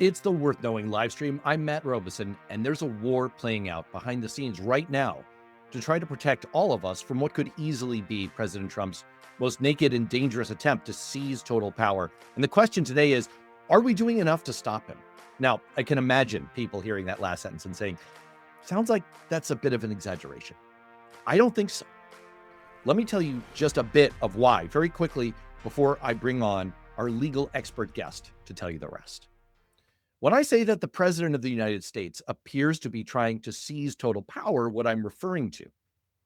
It's the Worth Knowing live stream. I'm Matt Robison, and there's a war playing out behind the scenes right now to try to protect all of us from what could easily be President Trump's most naked and dangerous attempt to seize total power. And the question today is, are we doing enough to stop him? Now, I can imagine people hearing that last sentence and saying, sounds like that's a bit of an exaggeration. I don't think so. Let me tell you just a bit of why very quickly before I bring on our legal expert guest to tell you the rest. When I say that the President of the United States appears to be trying to seize total power, what I'm referring to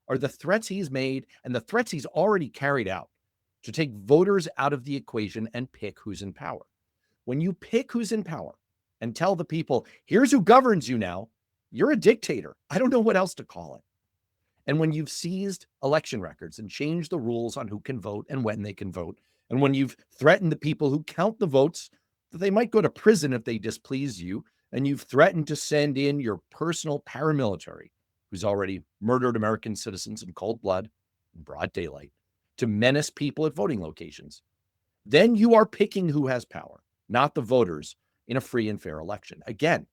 are the threats he's made and the threats he's already carried out to take voters out of the equation and pick who's in power. When you pick who's in power and tell the people, here's who governs you now, you're a dictator. I don't know what else to call it. And when you've seized election records and changed the rules on who can vote and when they can vote, and when you've threatened the people who count the votes that they might go to prison if they displease you, and you've threatened to send in your personal paramilitary, who's already murdered American citizens in cold blood, in broad daylight, to menace people at voting locations, then you are picking who has power, not the voters, in a free and fair election. Again,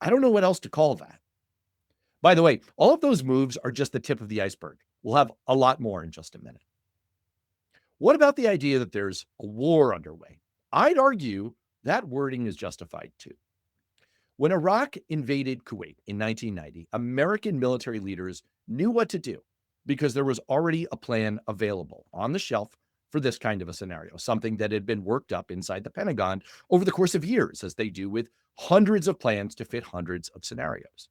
I don't know what else to call that. By the way, all of those moves are just the tip of the iceberg. We'll have a lot more in just a minute. What about the idea that there's a war underway? I'd argue that wording is justified too. When Iraq invaded Kuwait in 1990, American military leaders knew what to do because there was already a plan available on the shelf for this kind of a scenario, something that had been worked up inside the Pentagon over the course of years, as they do with hundreds of plans to fit hundreds of scenarios.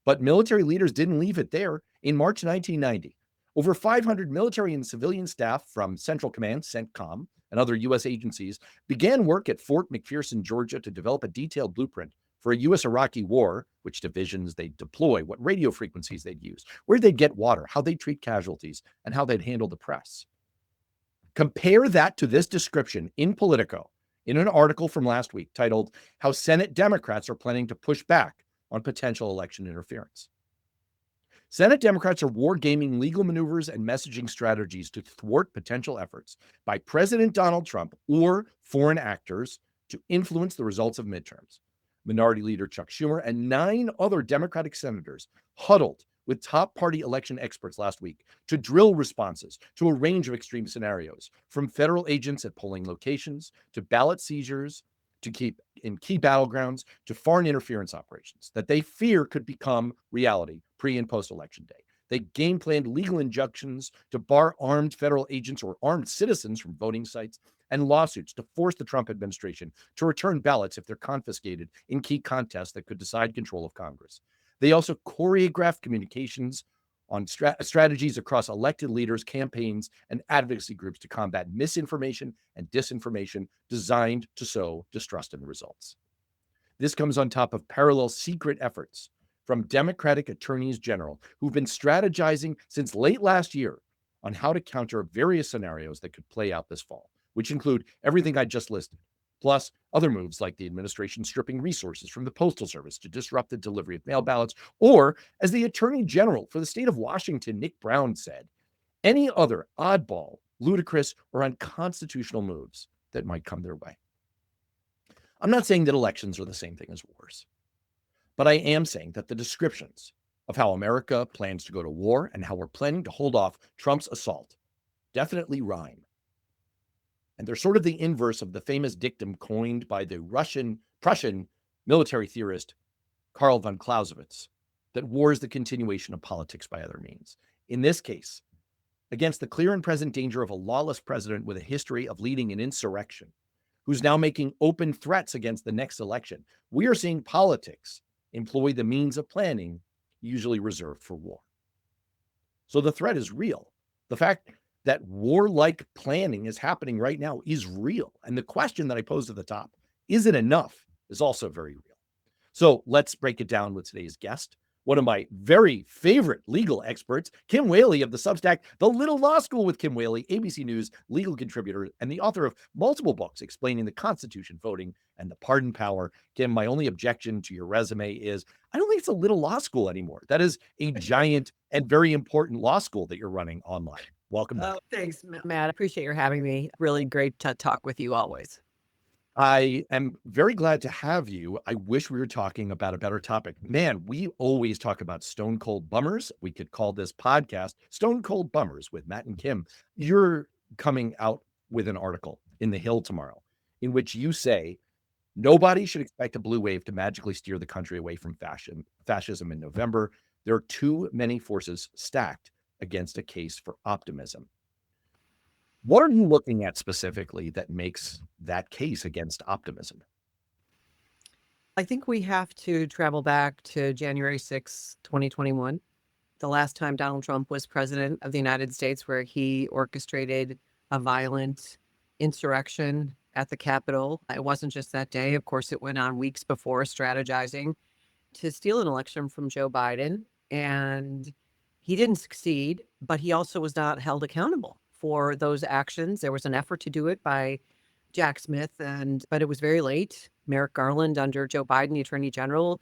But military leaders didn't leave it there. In March 1990, over 500 military and civilian staff from Central Command, CENTCOM, and other U.S. agencies began work at Fort McPherson, Georgia, to develop a detailed blueprint for a U.S.-Iraqi war, which divisions they'd deploy, what radio frequencies they'd use, where they'd get water, how they'd treat casualties, and how they'd handle the press. Compare that to this description in Politico in an article from last week titled, How Senate Democrats Are Planning to Push Back on Potential Election Interference. Senate Democrats are wargaming legal maneuvers and messaging strategies to thwart potential efforts by President Donald Trump or foreign actors to influence the results of midterms. Minority Leader Chuck Schumer and 9 other Democratic senators huddled with top party election experts last week to drill responses to a range of extreme scenarios, from federal agents at polling locations to ballot seizures to keep in key battlegrounds to foreign interference operations that they fear could become reality pre and post election day. They game planned legal injunctions to bar armed federal agents or armed citizens from voting sites, and lawsuits to force the Trump administration to return ballots if they're confiscated in key contests that could decide control of Congress. They also choreographed communications on strategies across elected leaders, campaigns, and advocacy groups to combat misinformation and disinformation designed to sow distrust in the results. This comes on top of parallel secret efforts from Democratic attorneys general who've been strategizing since late last year on how to counter various scenarios that could play out this fall, which include everything I just listed, plus other moves like the administration stripping resources from the Postal Service to disrupt the delivery of mail ballots, or, as the Attorney General for the state of Washington, Nick Brown, said, any other oddball, ludicrous, or unconstitutional moves that might come their way. I'm not saying that elections are the same thing as wars, but I am saying that the descriptions of how America plans to go to war and how we're planning to hold off Trump's assault definitely rhyme. And they're sort of the inverse of the famous dictum coined by the Prussian military theorist Karl von Clausewitz, that war is the continuation of politics by other means. In this case, against the clear and present danger of a lawless president with a history of leading an insurrection, who's now making open threats against the next election, we are seeing politics employ the means of planning usually reserved for war. So the threat is real. The fact that warlike planning is happening right now is real. And the question that I posed at the top, is it enough, is also very real. So let's break it down with today's guest, one of my very favorite legal experts, Kim Wehle of the Substack, The Little Law School with Kim Wehle, ABC News legal contributor, and the author of multiple books explaining the Constitution, voting, and the pardon power. Kim, my only objection to your resume is I don't think it's a little law school anymore. That is a giant and very important law school that you're running online. Welcome back. Thanks, Matt. I appreciate your having me. Really great to talk with you always. I am very glad to have you. I wish we were talking about a better topic. Man, we always talk about stone cold bummers. We could call this podcast Stone Cold Bummers with Matt and Kim. You're coming out with an article in The Hill tomorrow in which you say nobody should expect a blue wave to magically steer the country away from fascism in November. There are too many forces stacked against a case for optimism. What are you looking at specifically that makes that case against optimism? I think we have to travel back to January 6, 2021, the last time Donald Trump was president of the United States, where he orchestrated a violent insurrection at the Capitol. It wasn't just that day. Of course, it went on weeks before, strategizing to steal an election from Joe Biden. And he didn't succeed, but he also was not held accountable for those actions. There was an effort to do it by Jack Smith, but it was very late. Merrick Garland, under Joe Biden, the Attorney General,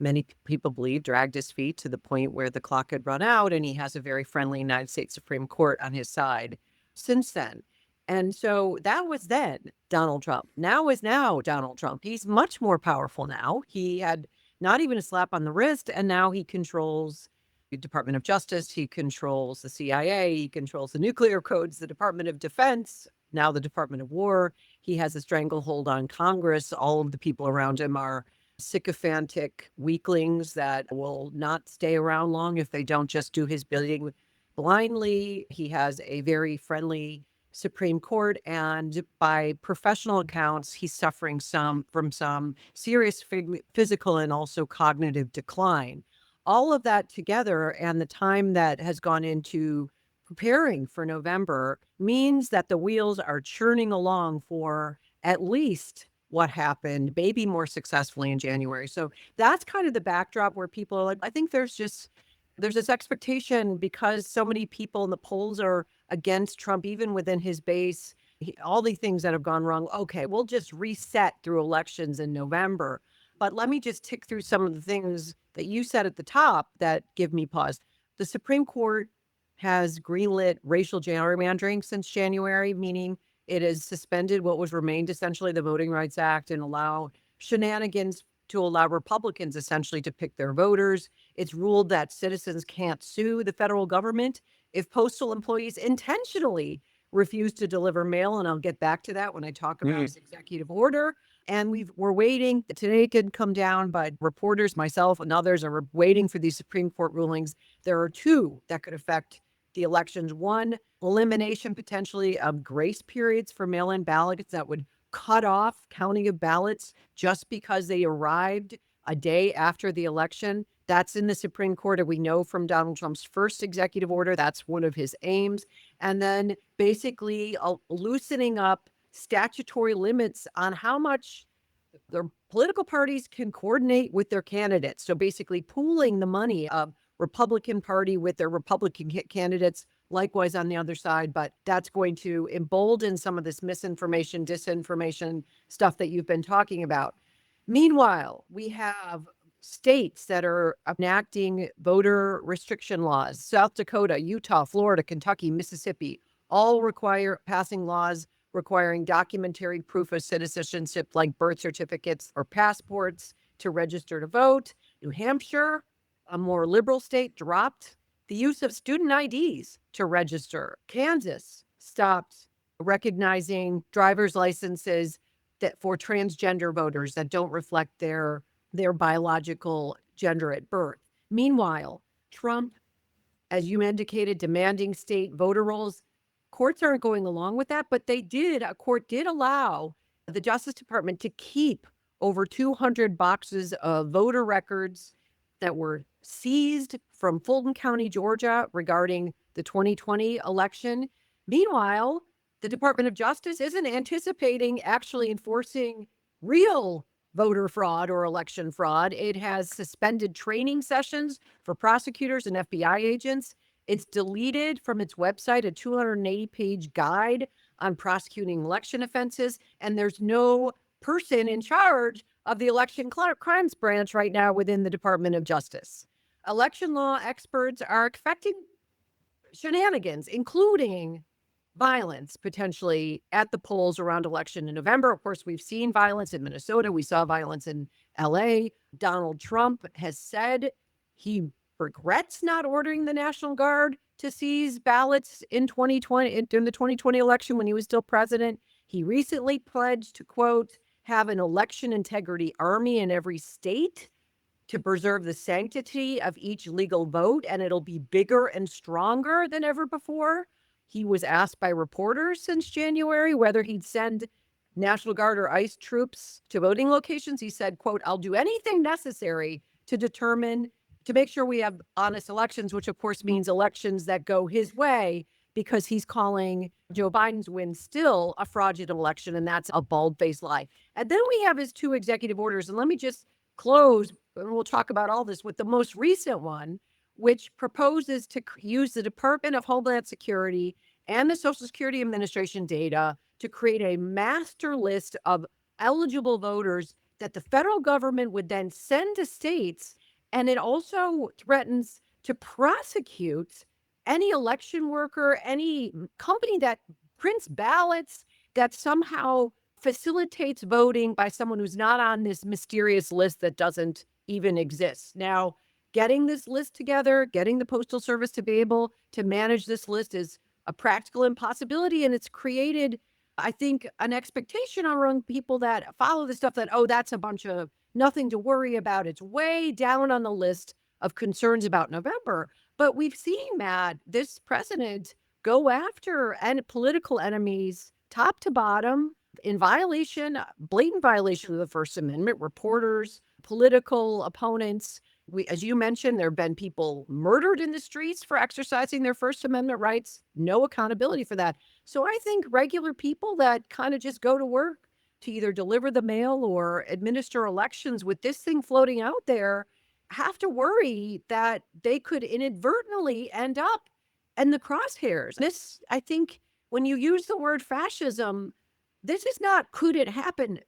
many people believe dragged his feet to the point where the clock had run out, and he has a very friendly United States Supreme Court on his side since then. And so that was then Donald Trump. Now is now Donald Trump. He's much more powerful now. He had not even a slap on the wrist, and now he controls the Department of Justice. He controls the CIA. He controls the nuclear codes, the Department of Defense, now the Department of War. He has a stranglehold on Congress. All of the people around him are sycophantic weaklings that will not stay around long if they don't just do his bidding blindly. He has a very friendly Supreme Court, and by professional accounts, he's suffering from some serious physical and also cognitive decline. All of that together, and the time that has gone into preparing for November, means that the wheels are churning along for at least what happened, maybe more successfully in January. So that's kind of the backdrop where people are like, I think there's this expectation, because so many people in the polls are against Trump, even within his base, all the things that have gone wrong. Okay, we'll just reset through elections in November. But let me just tick through some of the things that you said at the top that give me pause. The Supreme Court has greenlit racial gerrymandering since January, meaning it has suspended what was remained essentially the Voting Rights Act and allow shenanigans to allow Republicans essentially to pick their voters. It's ruled that citizens can't sue the federal government if postal employees intentionally refuse to deliver mail. And I'll get back to that when I talk about his executive order. And we're waiting. Today it could come down, but reporters, myself and others, are waiting for these Supreme Court rulings. There are two that could affect the elections. One, elimination potentially of grace periods for mail-in ballots that would cut off counting of ballots just because they arrived a day after the election. That's in the Supreme Court, and we know from Donald Trump's first executive order, that's one of his aims. And then basically loosening up statutory limits on how much the political parties can coordinate with their candidates. So basically pooling the money of Republican Party with their Republican candidates, likewise on the other side. But that's going to embolden some of this misinformation, disinformation stuff that you've been talking about. Meanwhile, we have states that are enacting voter restriction laws. South Dakota, Utah, Florida, Kentucky, Mississippi, all require passing laws requiring documentary proof of citizenship like birth certificates or passports to register to vote. New Hampshire, a more liberal state, dropped the use of student IDs to register. Kansas stopped recognizing driver's licenses that for transgender voters that don't reflect their biological gender at birth. Meanwhile, Trump, as you indicated, demanding state voter rolls. Courts aren't going along with that, but a court did allow the Justice Department to keep over 200 boxes of voter records that were seized from Fulton County, Georgia, regarding the 2020 election. Meanwhile, the Department of Justice isn't anticipating actually enforcing real voter fraud or election fraud. It has suspended training sessions for prosecutors and FBI agents. It's deleted from its website a 280-page guide on prosecuting election offenses, and there's no person in charge of the election crimes branch right now within the Department of Justice. Election law experts are expecting shenanigans, including violence potentially at the polls around election in November. Of course, we've seen violence in Minnesota. We saw violence in LA. Donald Trump has said he regrets not ordering the National Guard to seize ballots in 2020, during the 2020 election when he was still president. He recently pledged to, quote, have an election integrity army in every state to preserve the sanctity of each legal vote, and it'll be bigger and stronger than ever before. He was asked by reporters since January whether he'd send National Guard or ICE troops to voting locations. He said, quote, I'll do anything necessary to make sure we have honest elections, which of course means elections that go his way, because he's calling Joe Biden's win still a fraudulent election, and that's a bald-faced lie. And then we have his 2 executive orders, and let me just close, and we'll talk about all this, with the most recent one, which proposes to use the Department of Homeland Security and the Social Security Administration data to create a master list of eligible voters that the federal government would then send to states. And it also threatens to prosecute any election worker, any company that prints ballots, that somehow facilitates voting by someone who's not on this mysterious list that doesn't even exist. Now, getting this list together, getting the Postal Service to be able to manage this list is a practical impossibility. And it's created, I think, an expectation among people that follow this stuff that, oh, that's a bunch of nothing to worry about. It's way down on the list of concerns about November. But we've seen, Matt, this president go after political enemies top to bottom in blatant violation of the First Amendment, reporters, political opponents. As you mentioned, there have been people murdered in the streets for exercising their First Amendment rights. No accountability for that. So I think regular people that kind of just go to work to either deliver the mail or administer elections with this thing floating out there have to worry that they could inadvertently end up in the crosshairs. This, I think, when you use the word fascism, this is not could it happen.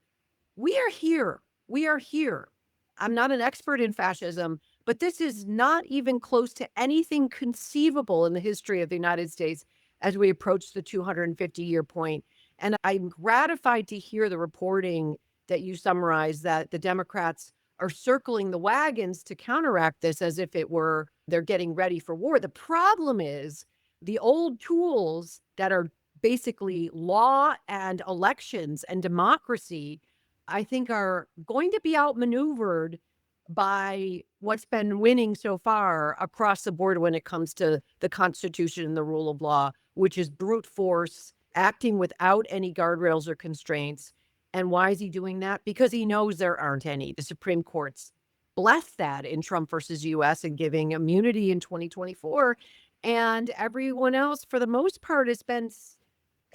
We are here. We are here. I'm not an expert in fascism, but this is not even close to anything conceivable in the history of the United States as we approach the 250-year point. And I'm gratified to hear the reporting that you summarized that the Democrats are circling the wagons to counteract this as if it were they're getting ready for war. The problem is the old tools that are basically law and elections and democracy, I think, are going to be outmaneuvered by what's been winning so far across the board when it comes to the Constitution and the rule of law, which is brute force, acting without any guardrails or constraints. And why is he doing that? Because he knows there aren't any. The Supreme Court's blessed that in Trump versus U.S. and giving immunity in 2024. And everyone else, for the most part, has been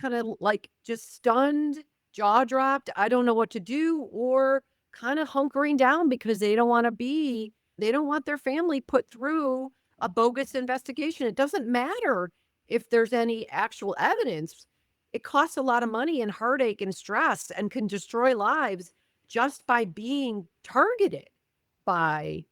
kind of like just stunned, jaw dropped, I don't know what to do, or kind of hunkering down because they don't want their family put through a bogus investigation. It doesn't matter if there's any actual evidence. It costs a lot of money and heartache and stress and can destroy lives just by being targeted by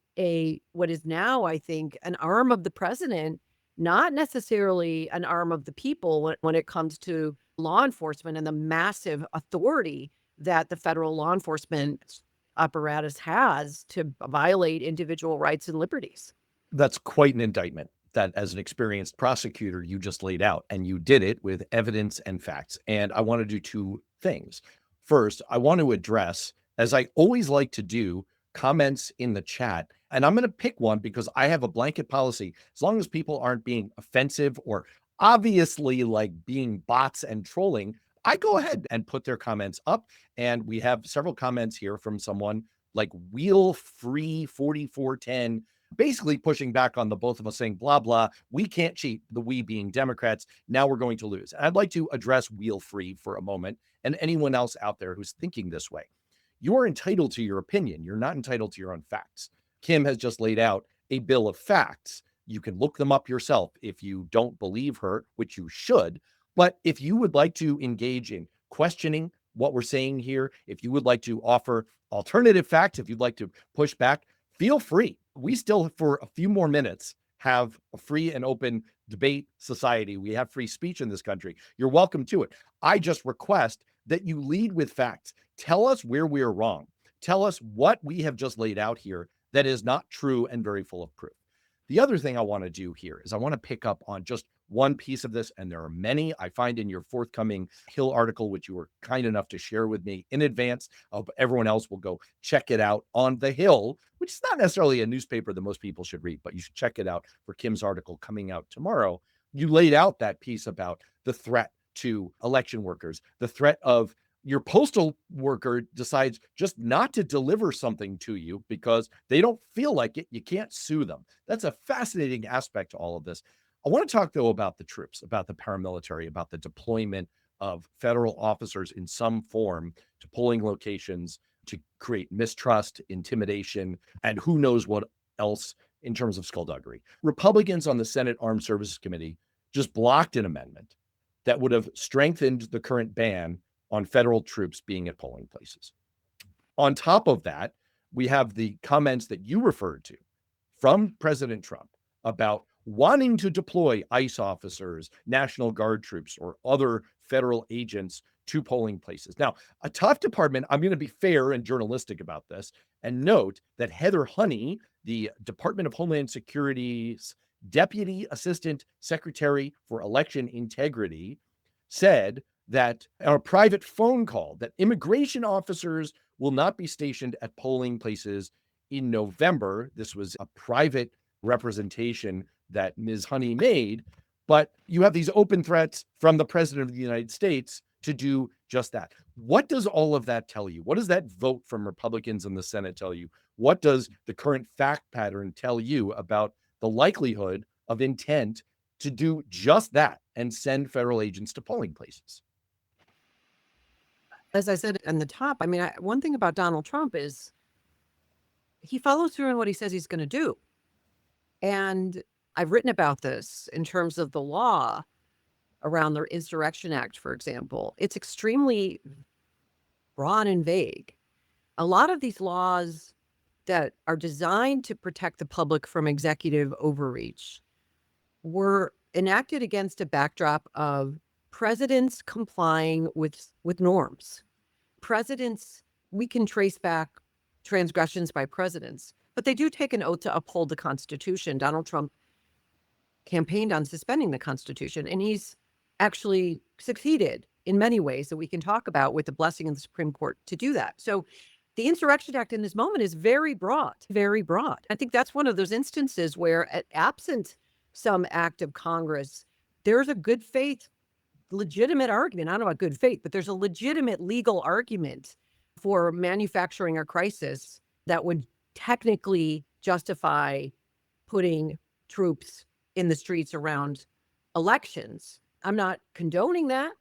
what is now, I think, an arm of the president, not necessarily an arm of the people when it comes to law enforcement and the massive authority that the federal law enforcement apparatus has to violate individual rights and liberties. That's quite an indictment that, as an experienced prosecutor, you just laid out, and you did it with evidence and facts. And I want to do 2 things. First, I want to address, as I always like to do, comments in the chat. And I'm going to pick one because I have a blanket policy. As long as people aren't being offensive or obviously like being bots and trolling, I go ahead and put their comments up. And we have several comments here from someone like Wheel Free 4410, basically pushing back on the both of us, saying, blah, blah, we can't cheat, the we being Democrats. Now we're going to lose. And I'd like to address Wheel Free for a moment and anyone else out there who's thinking this way. You are entitled to your opinion. You're not entitled to your own facts. Kim has just laid out a bill of facts. You can look them up yourself if you don't believe her, which you should. But if you would like to engage in questioning what we're saying here, if you would like to offer alternative facts, if you'd like to push back, feel free. We still, for a few more minutes, have a free and open debate society. We have free speech in this country. You're welcome to it. I just request that you lead with facts. Tell us where we're wrong. Tell us what we have just laid out here that is not true and very full of proof. The other thing I want to do here is I want to pick up on just one piece of this, and there are many. I find in your forthcoming Hill article, which you were kind enough to share with me in advance, everyone else will go check it out on the Hill, which is not necessarily a newspaper that most people should read, but you should check it out for Kim's article coming out tomorrow. You laid out that piece about the threat to election workers, the threat of your postal worker decides just not to deliver something to you because they don't feel like it. You can't sue them. That's a fascinating aspect to all of this. I want to talk, though, about the troops, about the paramilitary, about the deployment of federal officers in some form to polling locations to create mistrust, intimidation, and who knows what else in terms of skullduggery. Republicans on the Senate Armed Services Committee just blocked an amendment that would have strengthened the current ban on federal troops being at polling places. On top of that, we have the comments that you referred to from President Trump about wanting to deploy ICE officers, National Guard troops, or other federal agents to polling places. Now, a tough department, I'm going to be fair and journalistic about this and note that Heather Honey, the Department of Homeland Security's Deputy Assistant Secretary for Election Integrity, said that on a private phone call that immigration officers will not be stationed at polling places in November. This was a private representation that Ms. Honey made, but you have these open threats from the President of the United States to do just that. What does all of that tell you? What does that vote from Republicans in the Senate tell you? What does the current fact pattern tell you about the likelihood of intent to do just that and send federal agents to polling places? As I said in the top, I mean, one thing about Donald Trump is he follows through on what he says he's going to do. And I've written about this in terms of the law around the Insurrection Act, for example. It's extremely broad and vague. A lot of these laws that are designed to protect the public from executive overreach were enacted against a backdrop of presidents complying with norms. Presidents, we can trace back transgressions by presidents, but they do take an oath to uphold the Constitution. Donald Trump campaigned on suspending the Constitution, and he's actually succeeded in many ways that we can talk about with the blessing of the Supreme Court to do that. So the Insurrection Act in this moment is very broad, very broad. I think that's one of those instances where, absent some act of Congress, there's a good faith, legitimate argument. I don't know about good faith, but there's a legitimate legal argument for manufacturing a crisis that would technically justify putting troops in the streets around elections. I'm not condoning that,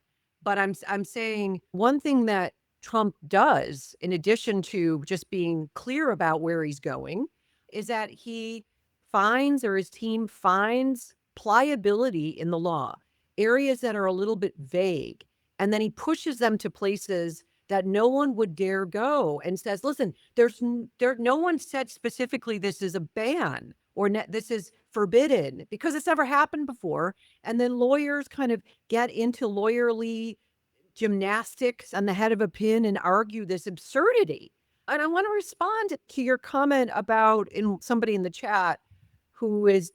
but I'm saying one thing that Trump does, in addition to just being clear about where he's going, is that he finds, or his team finds, pliability in the law, areas that are a little bit vague, and then he pushes them to places that no one would dare go and says, listen, no one said specifically this is a ban or this is forbidden, because it's never happened before. And then lawyers kind of get into lawyerly gymnastics on the head of a pin and argue this absurdity. And I want to respond to your comment about somebody in the chat who is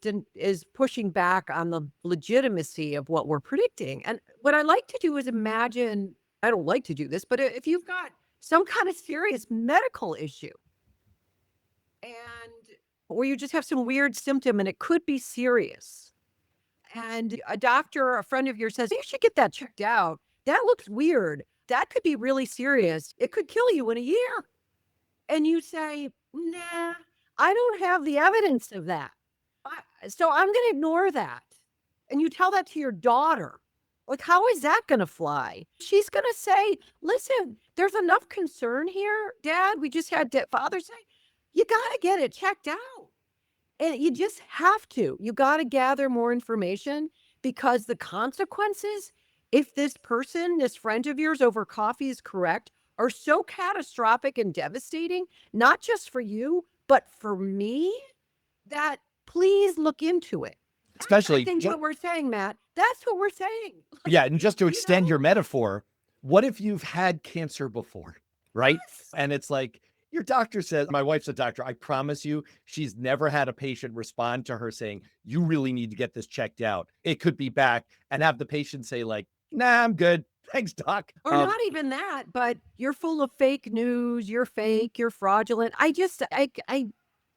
pushing back on the legitimacy of what we're predicting. And what I like to do is imagine, I don't like to do this, but if you've got some kind of serious medical issue or you just have some weird symptom and it could be serious, and a doctor or a friend of yours says, you should get that checked out. That looks weird. That could be really serious. It could kill you in a year. And you say, nah, I don't have the evidence of that. So I'm going to ignore that. And you tell that to your daughter. Like, how is that going to fly? She's going to say, listen, there's enough concern here, Dad. We just had Father say, you got to get it checked out. And you just have to. You got to gather more information, because the consequences, if this friend of yours over coffee is correct, are so catastrophic and devastating, not just for you, but for me, that please look into it. That's, I Especially, think, what we're saying, Matt. That's what we're saying. yeah, and just to extend your metaphor, what if you've had cancer before, right? Yes. And it's like your doctor says, my wife's a doctor. I promise you, she's never had a patient respond to her saying, you really need to get this checked out. It could be back, and have the patient say like, nah, I'm good. Thanks, doc. Or not even that, but you're full of fake news, you're fake, you're fraudulent. I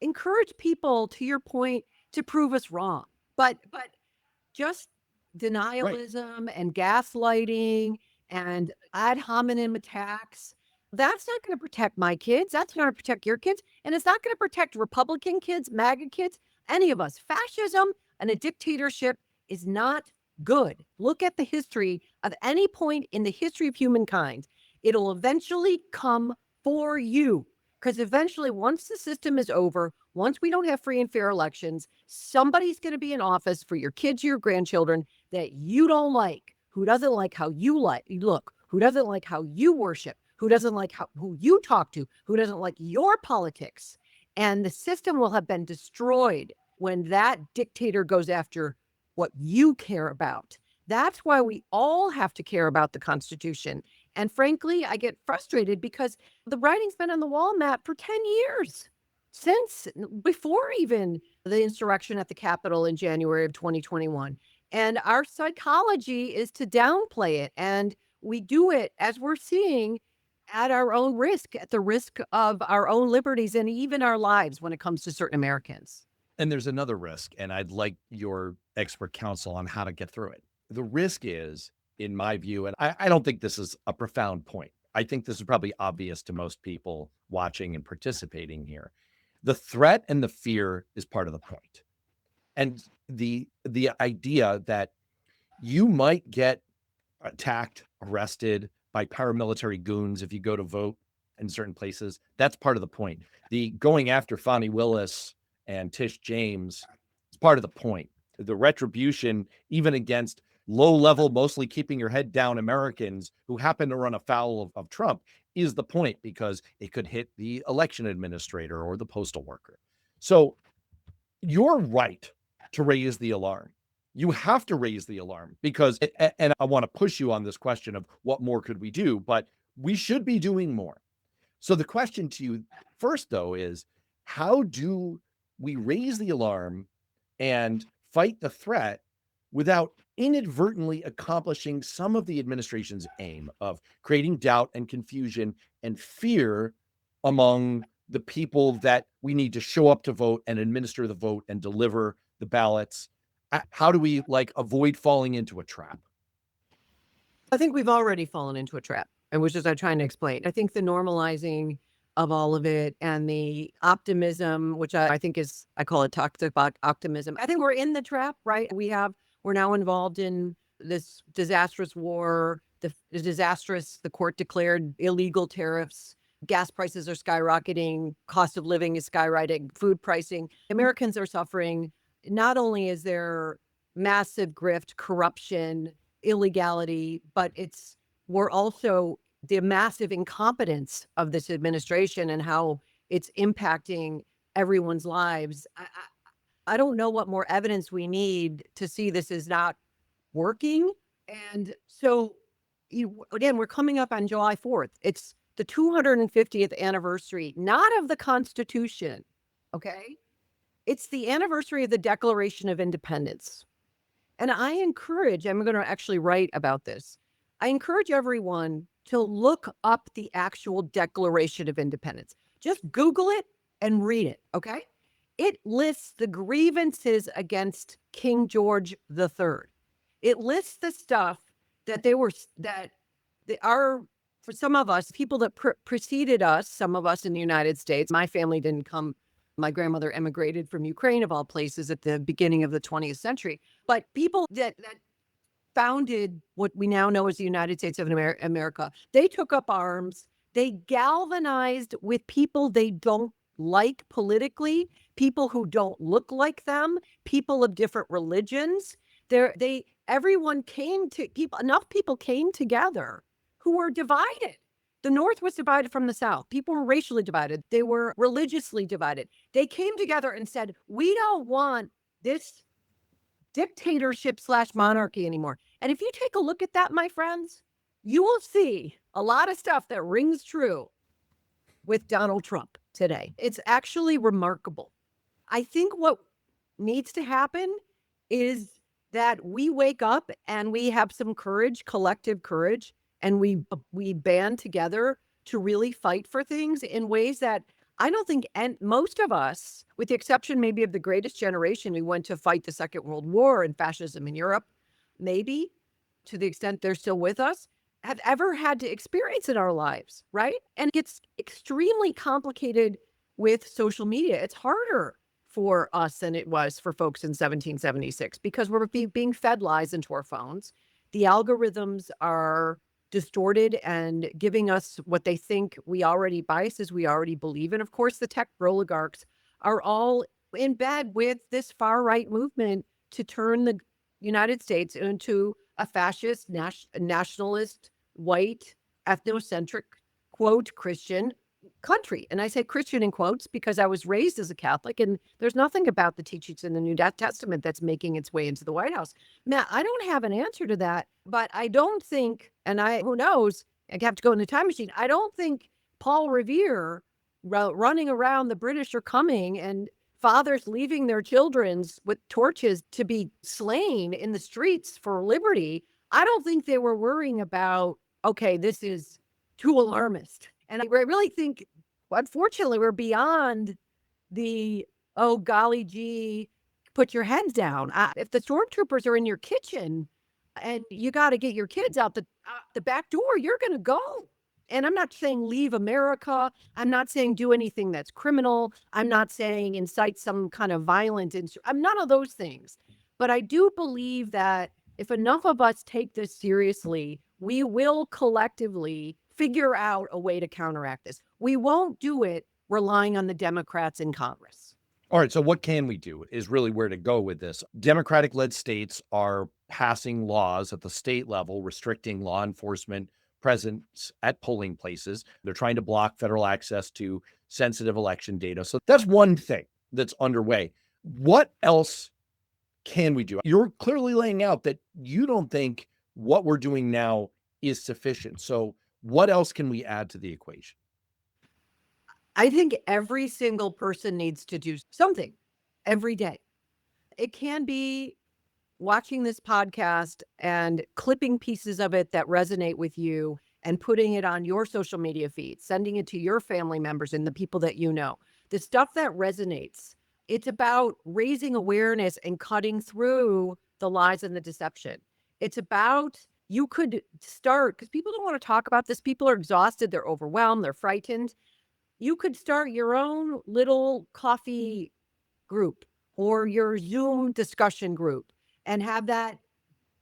encourage people, to your point, to prove us wrong. But just denialism and gaslighting and ad hominem attacks, that's not going to protect my kids. That's not going to protect your kids. And it's not going to protect Republican kids, MAGA kids, any of us. Fascism and a dictatorship is not good. Look at the history of any point in the history of humankind. It'll eventually come for you. Because eventually, once the system is over, once we don't have free and fair elections, somebody's going to be in office for your kids, your grandchildren that you don't like, who doesn't like how you look, who doesn't like how you worship, who doesn't like who you talk to, who doesn't like your politics. And the system will have been destroyed when that dictator goes after what you care about. That's why we all have to care about the Constitution. And frankly, I get frustrated because the writing's been on the wall, Matt, for 10 years, since before even the insurrection at the Capitol in January of 2021. And our psychology is to downplay it. And we do it, as we're seeing, at our own risk, at the risk of our own liberties and even our lives when it comes to certain Americans. And there's another risk, and I'd like your expert counsel on how to get through it. The risk is, in my view, and I don't think this is a profound point. I think this is probably obvious to most people watching and participating here. The threat and the fear is part of the point. And the idea that you might get attacked, arrested by paramilitary goons if you go to vote in certain places, that's part of the point. The going after Fani Willis and Tish James is part of the point. The retribution, even against low-level, mostly keeping your head down Americans who happen to run afoul of Trump, is the point, because it could hit the election administrator or the postal worker. So you're right to raise the alarm. You have to raise the alarm because, and I want to push you on this question of what more could we do, but we should be doing more. So the question to you first, though, is how do we raise the alarm and fight the threat without inadvertently accomplishing some of the administration's aim of creating doubt and confusion and fear among the people that we need to show up to vote and administer the vote and deliver the ballots? How do we avoid falling into a trap? I think we've already fallen into a trap, and which is I'm trying to explain. I think the normalizing of all of it and the optimism, which I think is, I call it toxic optimism. I think we're in the trap, right? We're now involved in this disastrous war, the court declared illegal tariffs. Gas prices are skyrocketing. Cost of living is skyrocketing. Food pricing. Americans are suffering. Not only is there massive grift, corruption, illegality, but we're also the massive incompetence of this administration and how it's impacting everyone's lives. I don't know what more evidence we need to see this is not working. And so, again, we're coming up on July 4th. It's the 250th anniversary, not of the Constitution, okay? It's the anniversary of the Declaration of Independence. And I'm going to actually write about this. I encourage everyone to look up the actual Declaration of Independence. Just Google it and read it, okay? It lists the grievances against King George III. It lists the stuff that for some of us, people that preceded us, some of us in the United States. My family didn't come. My grandmother emigrated from Ukraine, of all places, at the beginning of the 20th century. But people that founded what we now know as the United States of America, they took up arms. They galvanized with people they don't like politically, people who don't look like them, people of different religions. Enough people came together who were divided. The North was divided from the South. People were racially divided. They were religiously divided. They came together and said, we don't want this dictatorship / monarchy anymore. And if you take a look at that, my friends, you will see a lot of stuff that rings true with Donald Trump today. It's actually remarkable. I think what needs to happen is that we wake up and we have some courage, collective courage, and we band together to really fight for things in ways that I don't think, and most of us, with the exception maybe of the greatest generation who went to fight the Second World War and fascism in Europe, maybe to the extent they're still with us, have ever had to experience in our lives, right? And it gets extremely complicated with social media. It's harder for us than it was for folks in 1776 because we're being fed lies into our phones. The algorithms are distorted and giving us what they think biases we already believe in. Of course, the tech oligarchs are all in bed with this far right movement to turn the United States into a fascist, nationalist, white, ethnocentric, quote, Christian country. And I say Christian in quotes because I was raised as a Catholic, and there's nothing about the teachings in the New Testament that's making its way into the White House. Matt, I don't have an answer to that, but I don't think, who knows, I have to go in the time machine. I don't think Paul Revere running around the British are coming and fathers leaving their children with torches to be slain in the streets for liberty. I don't think they were worrying about, okay, this is too alarmist. And I really think, unfortunately, we're beyond the, oh, golly gee, put your heads down. If the stormtroopers are in your kitchen and you got to get your kids out the back door, you're going to go. And I'm not saying leave America. I'm not saying do anything that's criminal. I'm not saying incite some kind of violent. I'm none of those things. But I do believe that if enough of us take this seriously, we will collectively figure out a way to counteract this. We won't do it relying on the Democrats in Congress. All right, so what can we do is really where to go with this. Democratic-led states are passing laws at the state level restricting law enforcement presence at polling places. They're trying to block federal access to sensitive election data. So that's one thing that's underway. What else can we do? You're clearly laying out that you don't think what we're doing now is sufficient. So what else can we add to the equation? I think every single person needs to do something every day. It can be watching this podcast and clipping pieces of it that resonate with you and putting it on your social media feed, sending it to your family members and the people that you know. The stuff that resonates, it's about raising awareness and cutting through the lies and the deception. It's about, you could start, because people don't want to talk about this. People are exhausted, they're overwhelmed, they're frightened. You could start your own little coffee group or your Zoom discussion group and have that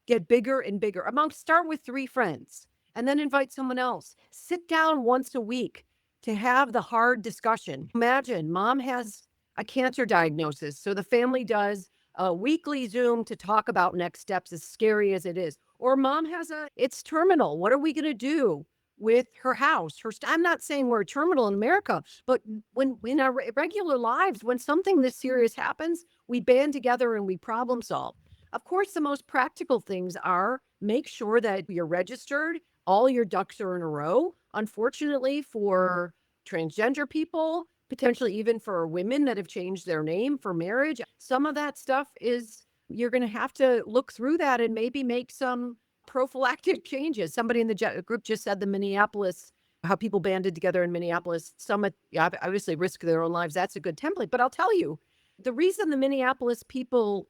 get bigger and bigger. Start with 3 friends and then invite someone else. Sit down once a week to have the hard discussion. Imagine mom has a cancer diagnosis, so the family does a weekly Zoom to talk about next steps, as scary as it is. Or mom has it's terminal. What are we going to do with her house? I'm not saying we're terminal in America, but when in our regular lives, when something this serious happens, we band together and we problem solve. Of course, the most practical things are make sure that you're registered, all your ducks are in a row. Unfortunately, for transgender people, potentially even for women that have changed their name for marriage, some of that stuff is, you're going to have to look through that and maybe make some prophylactic changes. Somebody in the group just said how people banded together in Minneapolis, some obviously risk their own lives. That's a good template. But I'll tell you, the reason the Minneapolis people,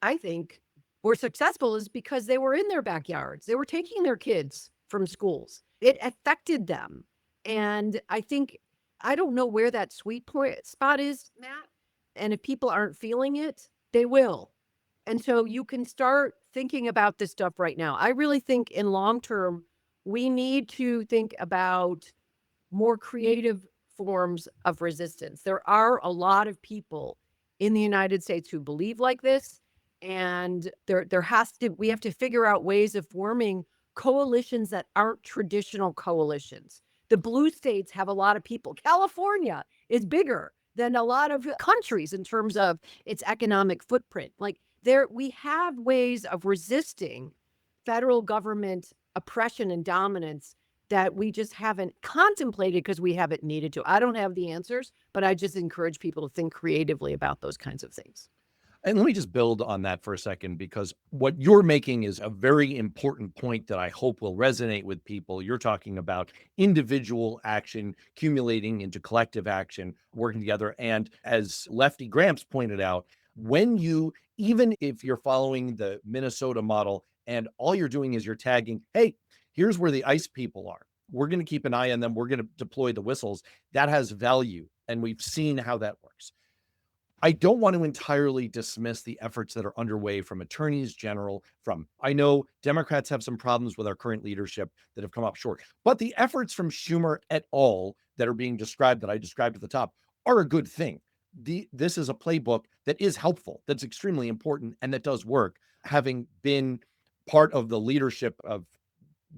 I think, were successful is because they were in their backyards. They were taking their kids from schools. It affected them. And I don't know where that sweet spot is, Matt. And if people aren't feeling it, they will. And so you can start thinking about this stuff right now. I really think in long term, we need to think about more creative forms of resistance. There are a lot of people in the United States who believe like this. And we have to figure out ways of forming coalitions that aren't traditional coalitions. The blue states have a lot of people. California is bigger than a lot of countries in terms of its economic footprint. Like we have ways of resisting federal government oppression and dominance that we just haven't contemplated because we haven't needed to. I don't have the answers, but I just encourage people to think creatively about those kinds of things. And let me just build on that for a second, because what you're making is a very important point that I hope will resonate with people. You're talking about individual action accumulating into collective action, working together. And as Lefty Gramps pointed out, even if you're following the Minnesota model and all you're doing is you're tagging, hey, here's where the ICE people are. We're going to keep an eye on them. We're going to deploy the whistles. That has value. And we've seen how that works. I don't want to entirely dismiss the efforts that are underway from attorneys general. I know Democrats have some problems with our current leadership that have come up short, but the efforts from Schumer et al. That are being described, that I described at the top, are a good thing. This is a playbook that is helpful, that's extremely important, and that does work. Having been part of the leadership of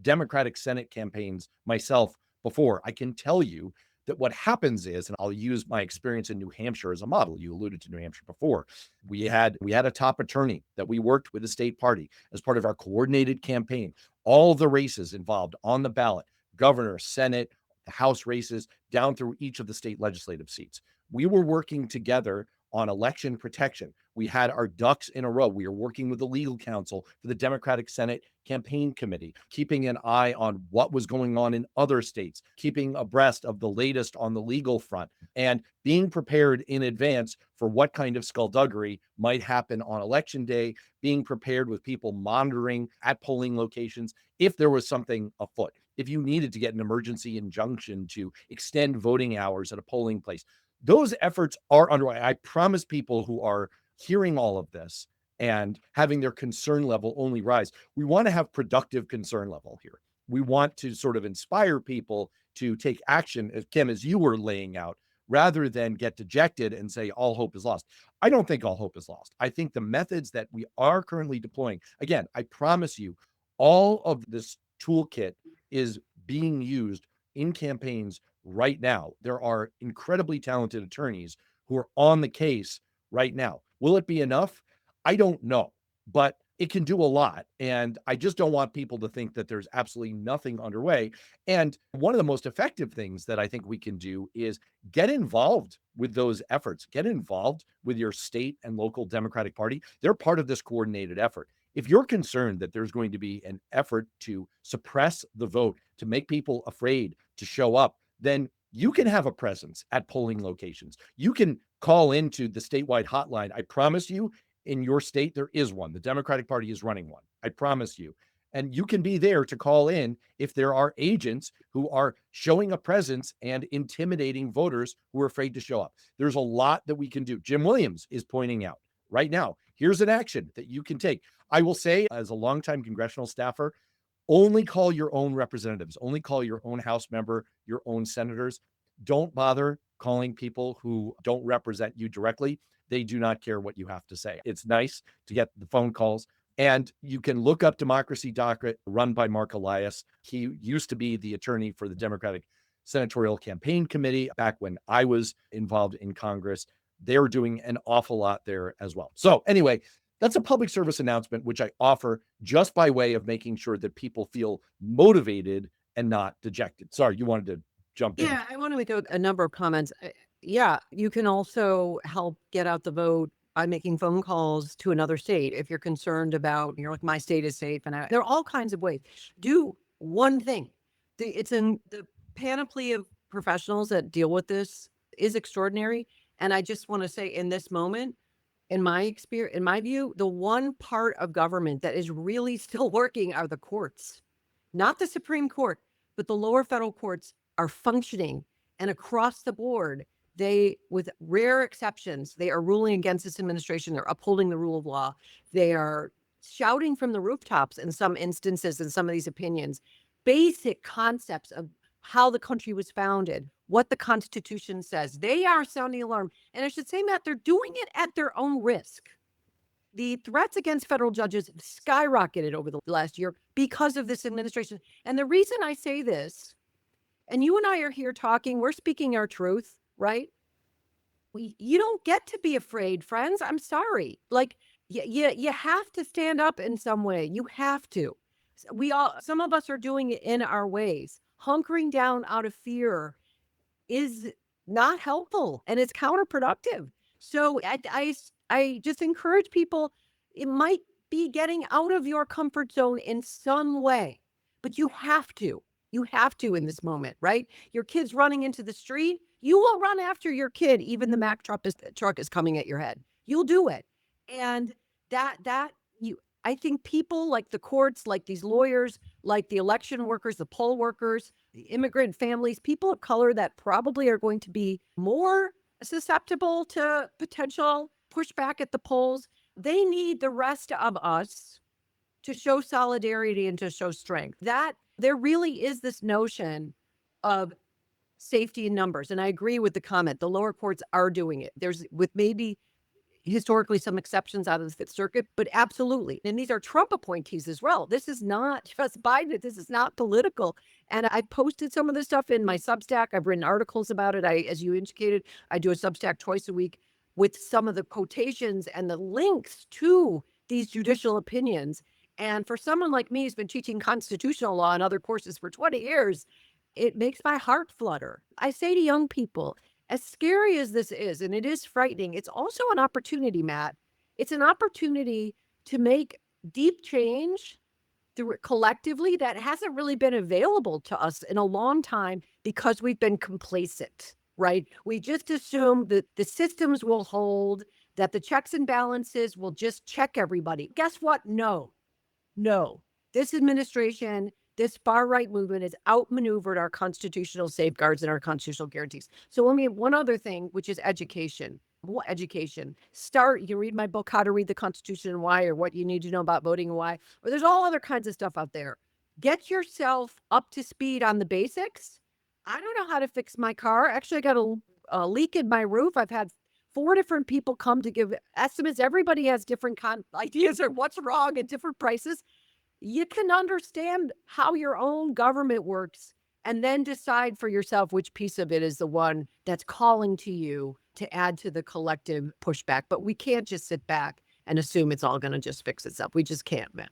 Democratic Senate campaigns myself before, I can tell you that what happens is, and I'll use my experience in New Hampshire as a model. You alluded to New Hampshire before. We had a top attorney that we worked with the state party as part of our coordinated campaign. All the races involved on the ballot, governor, Senate, the House races, down through each of the state legislative seats. We were working together on election protection. We had our ducks in a row. We were working with the legal counsel for the Democratic Senate campaign committee, keeping an eye on what was going on in other states, keeping abreast of the latest on the legal front, and being prepared in advance for what kind of skullduggery might happen on election day, being prepared with people monitoring at polling locations if there was something afoot. If you needed to get an emergency injunction to extend voting hours at a polling place, those efforts are underway. I promise people who are hearing all of this and having their concern level only rise, we want to have productive concern level here. We want to sort of inspire people to take action, as Kim, as you were laying out, rather than get dejected and say all hope is lost. I don't think all hope is lost. I think the methods that we are currently deploying, again, I promise you, all of this toolkit is being used in campaigns right now. There are incredibly talented attorneys who are on the case right now. Will it be enough? I don't know, but it can do a lot. And I just don't want people to think that there's absolutely nothing underway. And one of the most effective things that I think we can do is get involved with those efforts. Get involved with your state and local Democratic Party. They're part of this coordinated effort. If you're concerned that there's going to be an effort to suppress the vote, to make people afraid to show up, then you can have a presence at polling locations. You can call into the statewide hotline. I promise you, in your state, there is one. The Democratic Party is running one. I promise you. And you can be there to call in if there are agents who are showing a presence and intimidating voters who are afraid to show up. There's a lot that we can do. Jim Williams is pointing out right now, here's an action that you can take. I will say, as a longtime congressional staffer, only call your own representatives, only call your own House member, your own senators. Don't bother calling people who don't represent you directly. They do not care what you have to say. It's nice to get the phone calls. And you can look up Democracy Docket, run by Mark Elias. He used to be the attorney for the Democratic Senatorial Campaign Committee back when I was involved in Congress. They're doing an awful lot there as well. So anyway, that's a public service announcement, which I offer just by way of making sure that people feel motivated and not dejected. Sorry, you wanted to jump in. Yeah, I want to make a number of comments. Yeah, you can also help get out the vote by making phone calls to another state if you're concerned about, you're like, my state is safe. And there are all kinds of ways. Do one thing. It's in the panoply of professionals that deal with this is extraordinary. And I just want to say, in this moment, in my experience, in my view, the one part of government that is really still working are the courts, not the Supreme Court, but the lower federal courts are functioning. And across the board, they, with rare exceptions, they are ruling against this administration. They're upholding the rule of law. They are shouting from the rooftops in some instances, in some of these opinions, basic concepts of how the country was founded, what the Constitution says. They are sounding alarm. And I should say, Matt, they're doing it at their own risk. The threats against federal judges skyrocketed over the last year because of this administration. And the reason I say this, and you and I are here talking, we're speaking our truth, right? You don't get to be afraid, friends. I'm sorry. Like, you have to stand up in some way. You have to. Some of us are doing it in our ways. Hunkering down out of fear is not helpful and it's counterproductive. So I just encourage people, it might be getting out of your comfort zone in some way, but you have to. You have to in this moment, right? Your kid's running into the street. You will run after your kid, even the Mack truck is coming at your head. You'll do it. And I think people like the courts, like these lawyers, like the election workers, the poll workers, the immigrant families, people of color that probably are going to be more susceptible to potential pushback at the polls. They need the rest of us to show solidarity and to show strength. That there really is this notion of safety in numbers. And I agree with the comment. The lower courts are doing it. There's with maybe historically some exceptions out of the Fifth Circuit, but absolutely. And these are Trump appointees as well. This is not just Biden. This is not political. And I posted some of this stuff in my Substack. I've written articles about it. As you indicated, I do a Substack twice a week with some of the quotations and the links to these judicial opinions. And for someone like me who's been teaching constitutional law and other courses for 20 years, it makes my heart flutter. I say to young people, as scary as this is, and it is frightening, it's also an opportunity, Matt. It's an opportunity to make deep change collectively that hasn't really been available to us in a long time because we've been complacent, right? We just assume that the systems will hold, that the checks and balances will just check everybody. Guess what? No. This administration, this far-right movement has outmaneuvered our constitutional safeguards and our constitutional guarantees. So let me one other thing, which is education. What education? You read my book, How to Read the Constitution and Why, or What You Need to Know About Voting and Why, or there's all other kinds of stuff out there. Get yourself up to speed on the basics. I don't know how to fix my car. Actually, I got a leak in my roof. I've had 4 different people come to give estimates. Everybody has different ideas of what's wrong at different prices. You can understand how your own government works and then decide for yourself which piece of it is the one that's calling to you to add to the collective pushback. But we can't just sit back and assume it's all going to just fix itself. We just can't, man.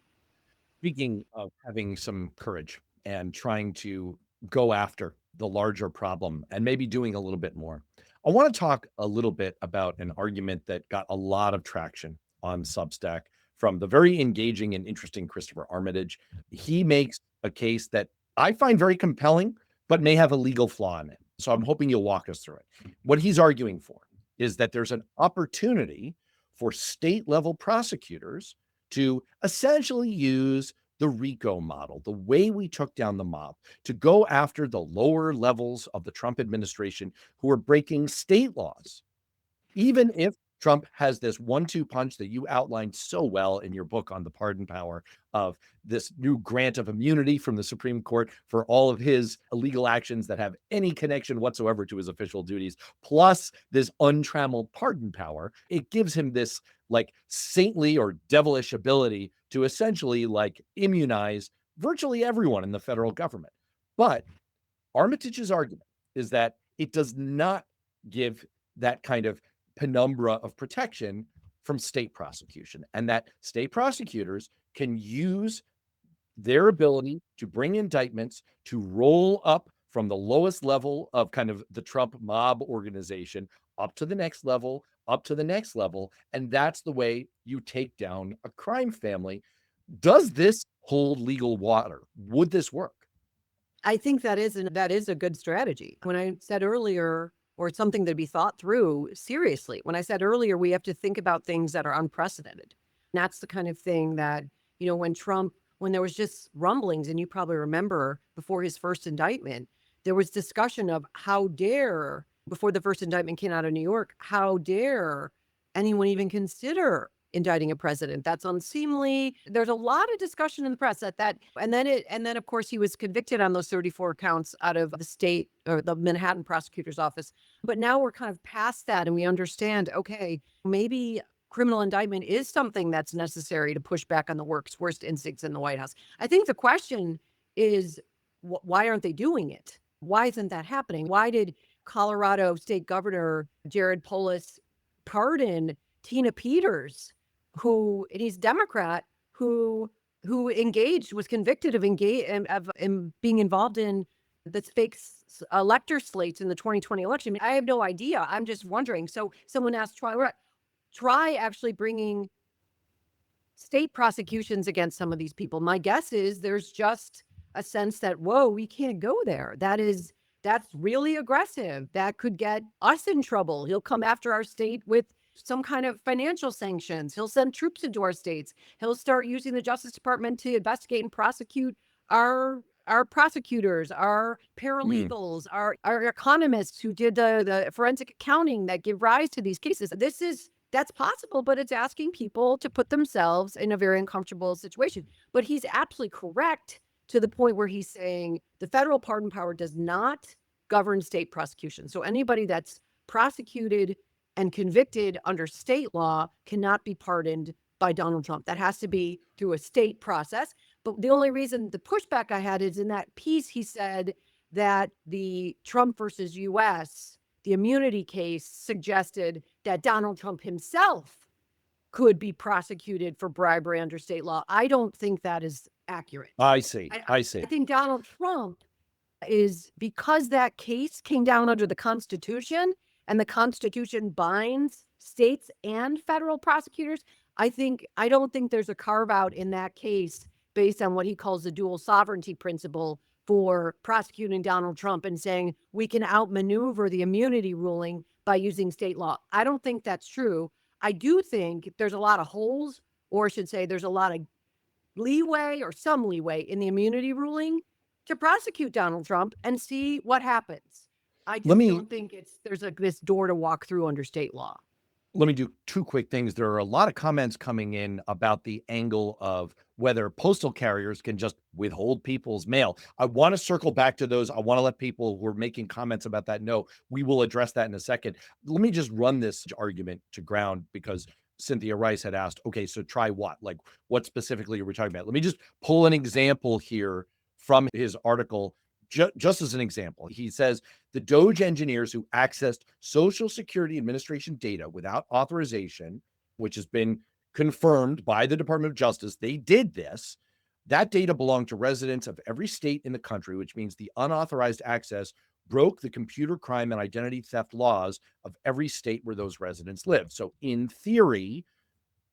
Speaking of having some courage and trying to go after the larger problem and maybe doing a little bit more, I want to talk a little bit about an argument that got a lot of traction on Substack from the very engaging and interesting Christopher Armitage. He makes a case that I find very compelling, but may have a legal flaw in it. So I'm hoping you'll walk us through it. What he's arguing for is that there's an opportunity for state level prosecutors to essentially use the RICO model, the way we took down the mob, to go after the lower levels of the Trump administration who are breaking state laws, even if Trump has this 1-2 punch that you outlined so well in your book on the pardon power of this new grant of immunity from the Supreme Court for all of his illegal actions that have any connection whatsoever to his official duties, plus this untrammeled pardon power. It gives him this like saintly or devilish ability to essentially like immunize virtually everyone in the federal government. But Armitage's argument is that it does not give that kind of penumbra of protection from state prosecution, and that state prosecutors can use their ability to bring indictments to roll up from the lowest level of kind of the Trump mob organization up to the next level, up to the next level. And that's the way you take down a crime family. Does this hold legal water? Would this work? I think that is a good strategy. When I said earlier, or it's something to be thought through seriously, when I said earlier, we have to think about things that are unprecedented. And that's the kind of thing that, when there was just rumblings, and you probably remember before his first indictment, there was discussion of before the first indictment came out of New York, how dare anyone even consider indicting a president? That's unseemly. There's a lot of discussion in the press and then of course he was convicted on those 34 counts out of the state or the Manhattan prosecutor's office. But now we're kind of past that and we understand, okay, maybe criminal indictment is something that's necessary to push back on the worst instincts in the White House. I think the question is, why aren't they doing it? Why isn't that happening? Why did Colorado State Governor Jared Polis pardon Tina Peters, and he's Democrat, who was convicted of being involved in the fake elector slates in the 2020 election? I mean, I have no idea. I'm just wondering. So someone asked, try actually bringing state prosecutions against some of these people. My guess is there's just a sense that, whoa, we can't go there. That's really aggressive. That could get us in trouble. He'll come after our state with some kind of financial sanctions. He'll send troops into our states. He'll start using the Justice Department to investigate and prosecute our prosecutors, our paralegals, our economists who did the forensic accounting that give rise to these cases. That's possible, but it's asking people to put themselves in a very uncomfortable situation. But he's absolutely correct to the point where he's saying the federal pardon power does not govern state prosecution. So anybody that's prosecuted and convicted under state law cannot be pardoned by Donald Trump. That has to be through a state process. But the only reason the pushback I had is in that piece, he said that the Trump versus U.S., the immunity case, suggested that Donald Trump himself could be prosecuted for bribery under state law. I don't think that is accurate. I see. I think Donald Trump is, because that case came down under the Constitution and the Constitution binds states and federal prosecutors, I don't think there's a carve out in that case based on what he calls the dual sovereignty principle for prosecuting Donald Trump and saying we can outmaneuver the immunity ruling by using state law. I don't think that's true. I do think there's a lot of holes, or I should say there's a lot of leeway or some leeway in the immunity ruling to prosecute Donald Trump and see what happens. I just don't think there's this door to walk through under state law. Let me do two quick things. There are a lot of comments coming in about the angle of whether postal carriers can just withhold people's mail. I want to circle back to those. I want to let people who are making comments about that know. We will address that in a second. Let me just run this argument to ground, because Cynthia Rice had asked, okay, so try what? Like, what specifically are we talking about? Let me just pull an example here from his article. Just as an example, he says the DOJ engineers who accessed Social Security Administration data without authorization, which has been confirmed by the Department of Justice, they did this. That data belonged to residents of every state in the country, which means the unauthorized access broke the computer crime and identity theft laws of every state where those residents live. So in theory,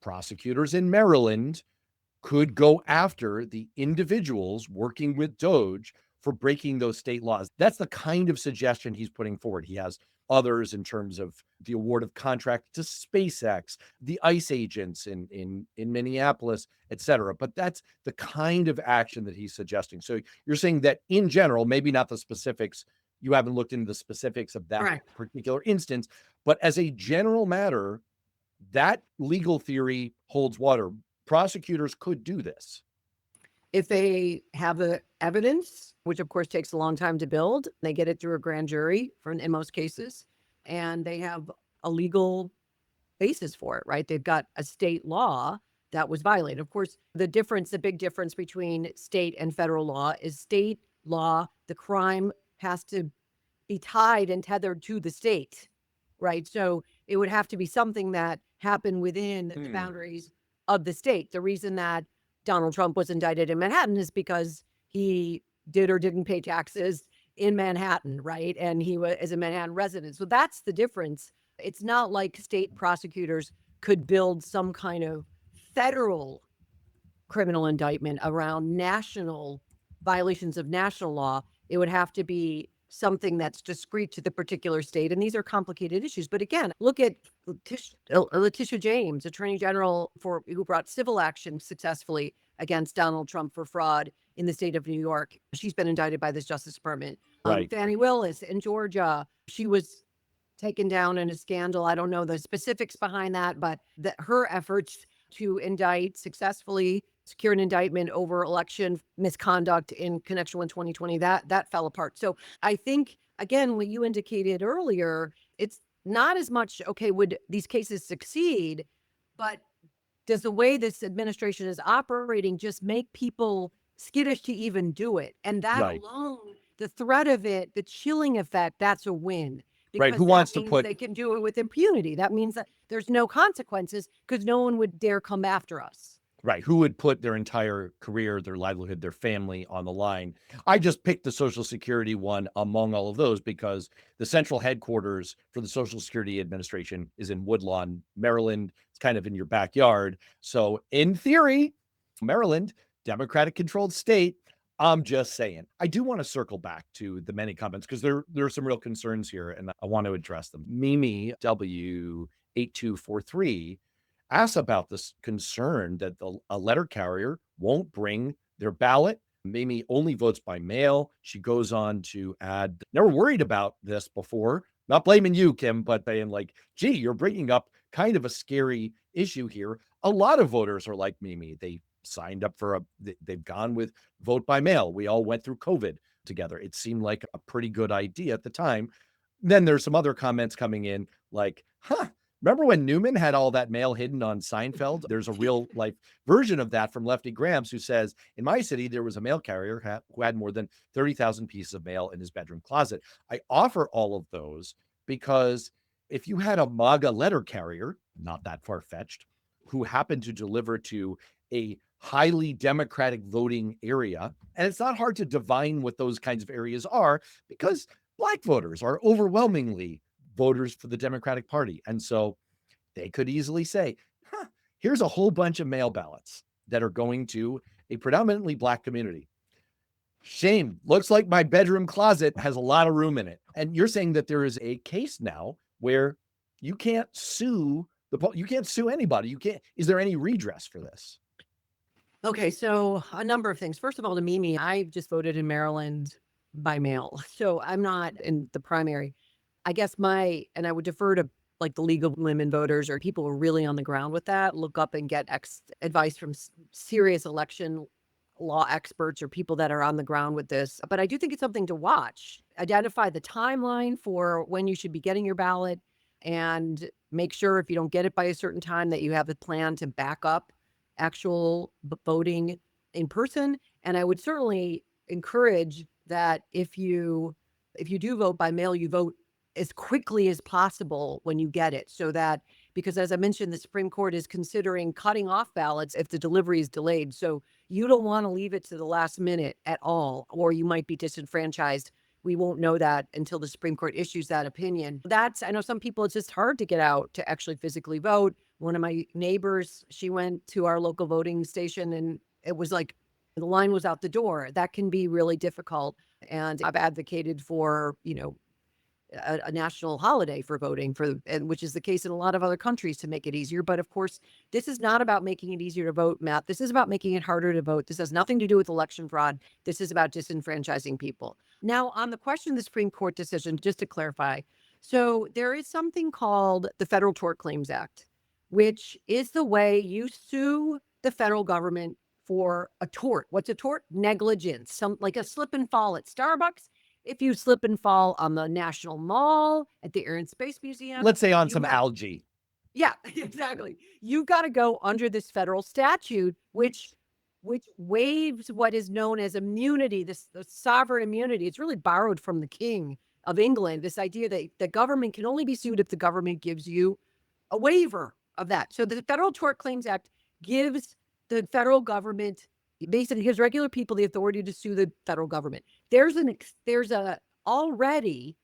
prosecutors in Maryland could go after the individuals working with DOJ for breaking those state laws. That's the kind of suggestion he's putting forward. He has others in terms of the award of contract to SpaceX, the ICE agents in Minneapolis, et cetera. But that's the kind of action that he's suggesting. So you're saying that in general, maybe not the specifics, you haven't looked into the specifics of that particular instance, but as a general matter, that legal theory holds water. Prosecutors could do this. If they have the evidence, which of course takes a long time to build, they get it through a grand jury in most cases, and they have a legal basis for it, right? They've got a state law that was violated. Of course, the big difference between state and federal law is state law, the crime has to be tied and tethered to the state, right? So it would have to be something that happened within the boundaries of the state. The reason that Donald Trump was indicted in Manhattan is because he did or didn't pay taxes in Manhattan, right? And he is a Manhattan resident. So that's the difference. It's not like state prosecutors could build some kind of federal criminal indictment around national violations of national law. It would have to be something that's discrete to the particular state. And these are complicated issues. But again, look at Letitia James, Attorney General who brought civil action successfully against Donald Trump for fraud in the state of New York. She's been indicted by this Justice Department. Right. Fani Willis in Georgia, she was taken down in a scandal. I don't know the specifics behind that, but her efforts to successfully secure an indictment over election misconduct in connection with 2020, that fell apart. So I think, again, what you indicated earlier, it's not as much, okay, would these cases succeed? But does the way this administration is operating just make people skittish to even do it? And that Right. alone, the threat of it, the chilling effect, that's a win. Right. Because Who that wants to means put they can do it with impunity. That means that there's no consequences because no one would dare come after us. Right. Who would put their entire career, their livelihood, their family on the line? I just picked the Social Security one among all of those because the central headquarters for the Social Security Administration is in Woodlawn, Maryland. It's kind of in your backyard. So, in theory, Maryland, Democratic controlled state. I'm just saying. I do want to circle back to the many comments because there are some real concerns here and I want to address them. Mimi W8243 asks about this concern that a letter carrier won't bring their ballot. Mimi only votes by mail. She goes on to add, never worried about this before. Not blaming you, Kim, but saying like, gee, you're bringing up kind of a scary issue here. A lot of voters are like Mimi. They signed up for they've gone with vote by mail. We all went through COVID together. It seemed like a pretty good idea at the time. Then there's some other comments coming in like, remember when Newman had all that mail hidden on Seinfeld? There's a real life version of that from Lefty Grams who says, in my city, there was a mail carrier who had more than 30,000 pieces of mail in his bedroom closet. I offer all of those because if you had a MAGA letter carrier, not that far-fetched, who happened to deliver to a highly Democratic voting area, and it's not hard to divine what those kinds of areas are because Black voters are overwhelmingly voters for the Democratic Party. And so they could easily say, here's a whole bunch of mail ballots that are going to a predominantly Black community. Shame. Looks like my bedroom closet has a lot of room in it. And you're saying that there is a case now where you can't sue you can't sue anybody. Is there any redress for this? Okay, so a number of things. First of all, to Mimi, I just voted in Maryland by mail. So I'm not in the primary. I guess and I would defer to like the League of Women Voters or people who are really on the ground with that, look up and get advice from serious election law experts or people that are on the ground with this. But I do think it's something to watch. Identify the timeline for when you should be getting your ballot and make sure if you don't get it by a certain time that you have a plan to back up actual voting in person. And I would certainly encourage that if you do vote by mail, you vote as quickly as possible when you get it, so that, because as I mentioned, the Supreme Court is considering cutting off ballots if the delivery is delayed. So you don't want to leave it to the last minute at all, or you might be disenfranchised. We won't know that until the Supreme Court issues that opinion. I know some people, it's just hard to get out to actually physically vote. One of my neighbors, she went to our local voting station and it was like the line was out the door. That can be really difficult. And I've advocated for, a national holiday for voting, which is the case in a lot of other countries, to make it easier. But of course, this is not about making it easier to vote, Matt. This is about making it harder to vote. This has nothing to do with election fraud. This is about disenfranchising people. Now, on the question of the Supreme Court decision, just to clarify, so there is something called the Federal Tort Claims Act, which is the way you sue the federal government for a tort. What's a tort? Negligence, like a slip and fall at Starbucks. If you slip and fall on the National Mall, at the Air and Space Museum. Let's say on some algae. Yeah, exactly. You've got to go under this federal statute, which waives what is known as immunity, the sovereign immunity. It's really borrowed from the King of England, this idea that the government can only be sued if the government gives you a waiver of that. So the Federal Tort Claims Act gives the federal government, basically gives regular people the authority to sue the federal government. There's a already